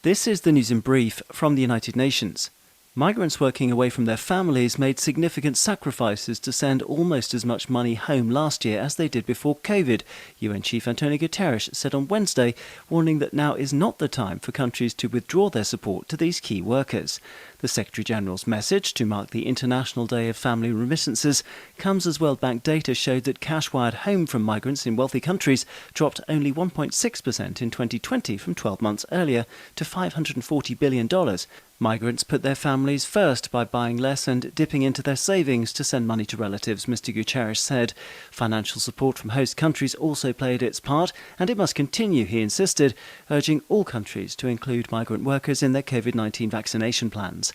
This is the news in brief from the United Nations. Migrants working away from their families made significant sacrifices to send almost as much money home last year as they did before COVID, UN Chief Antonio Guterres said on Wednesday, warning that now is not the time for countries to withdraw their support to these key workers. The Secretary-General's message to mark the International Day of Family Remittances comes as World Bank data showed that cash wired home from migrants in wealthy countries dropped only 1.6% in 2020 from 12 months earlier to $540 billion. Migrants put their families first by buying less and dipping into their savings to send money to relatives, Mr. Guterres said. Financial support from host countries also played its part, and it must continue, he insisted, urging all countries to include migrant workers in their COVID-19 vaccination plans.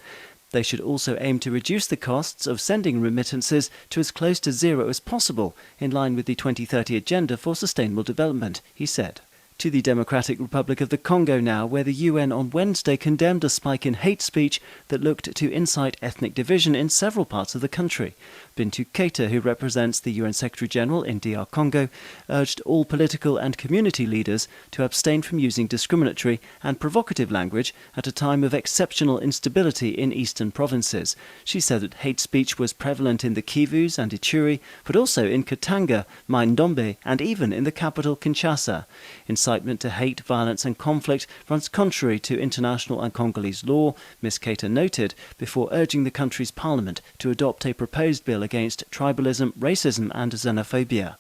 They should also aim to reduce the costs of sending remittances to as close to zero as possible, in line with the 2030 Agenda for Sustainable Development, he said. To the Democratic Republic of the Congo now, where the UN on Wednesday condemned a spike in hate speech that looked to incite ethnic division in several parts of the country. Bintou Keita, who represents the UN Secretary-General in DR Congo, urged all political and community leaders to abstain from using discriminatory and provocative language at a time of exceptional instability in eastern provinces. She said that hate speech was prevalent in the Kivus and Ituri, but also in Katanga, Mai-Ndombe, and even in the capital Kinshasa. Incitement to hate, violence and conflict runs contrary to international and Congolese law, Ms. Keita noted, before urging the country's parliament to adopt a proposed bill against tribalism, racism and xenophobia.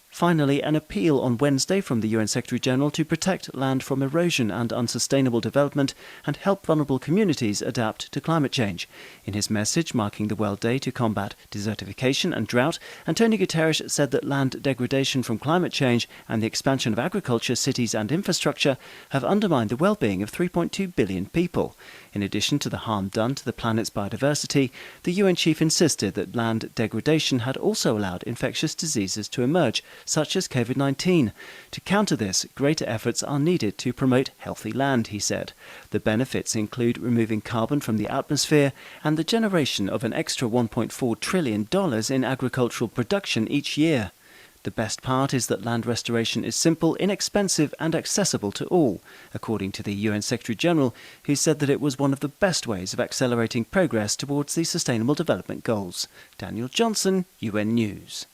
Finally, an appeal on Wednesday from the UN Secretary-General to protect land from erosion and unsustainable development and help vulnerable communities adapt to climate change. In his message marking the World Day to combat desertification and drought, Antonio Guterres said that land degradation from climate change and the expansion of agriculture, cities and infrastructure have undermined the well-being of 3.2 billion people. In addition to the harm done to the planet's biodiversity, the UN chief insisted that land degradation had also allowed infectious diseases to emerge, such as COVID-19. To counter this, greater efforts are needed to promote healthy land, he said. The benefits include removing carbon from the atmosphere and the generation of an extra $1.4 trillion in agricultural production each year. The best part is that land restoration is simple, inexpensive and accessible to all, according to the UN Secretary-General, who said that it was one of the best ways of accelerating progress towards the Sustainable Development Goals. Daniel Johnson, UN News.